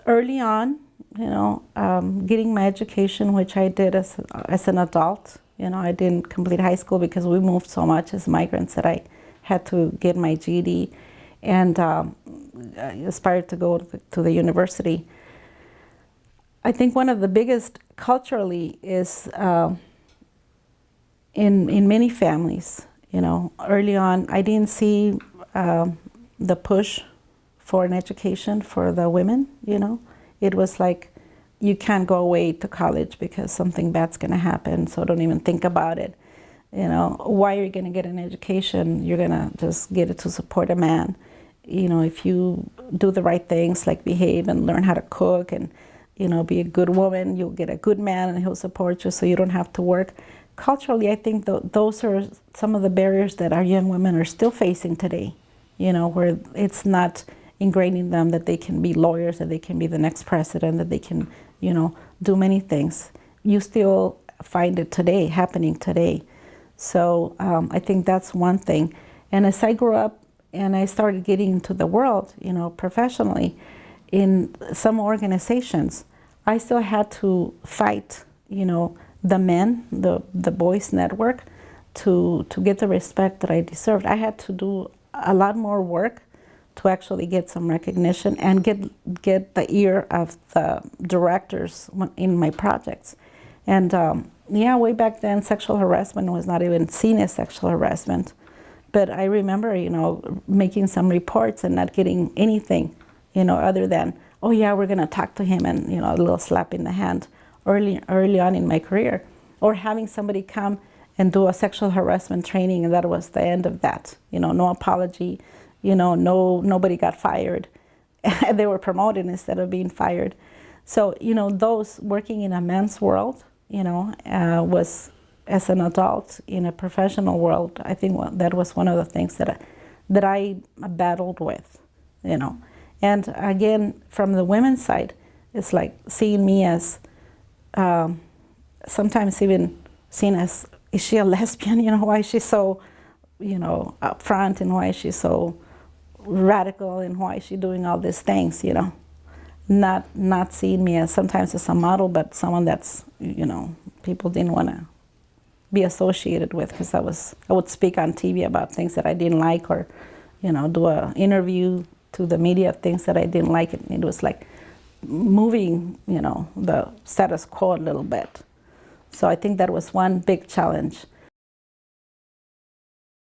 early on, getting my education, which I did as an adult. I didn't complete high school because we moved so much as migrants that I had to get my GED, and I aspired to go to the university. I think one of the biggest culturally is in many families. Early on, I didn't see the push for an education for the women. It was like, you can't go away to college because something bad's going to happen, so don't even think about it. Why are you going to get an education? You're going to just get it to support a man. If you do the right things, like behave and learn how to cook and, be a good woman, you'll get a good man and he'll support you so you don't have to work. Culturally, I think those are some of the barriers that our young women are still facing today, where it's not ingrained in them that they can be lawyers, that they can be the next president, that they can, do many things. You still find it today, happening today. So I think that's one thing. And as I grew up and I started getting into the world, professionally, in some organizations, I still had to fight, the men, the boys network, to get the respect that I deserved. I had to do a lot more work to actually get some recognition and get the ear of the directors in my projects. And way back then, sexual harassment was not even seen as sexual harassment. But I remember, making some reports and not getting anything, other than, oh yeah, we're gonna talk to him, and a little slap in the hand early on in my career. Or having somebody come and do a sexual harassment training, and that was the end of that. No apology, nobody got fired. They were promoted instead of being fired. So, those working in a men's world, was, as an adult in a professional world, I think that was one of the things that I battled with, And again, from the women's side, it's like seeing me as, sometimes even seen as, is she a lesbian? Why is she so, upfront, and why is she so radical, and why is she doing all these things, Not seeing me as sometimes as a model, but someone that's, people didn't want to be associated with, because I would speak on TV about things that I didn't like, or, do an interview to the media of things that I didn't like. And it was like moving, the status quo a little bit. So I think that was one big challenge.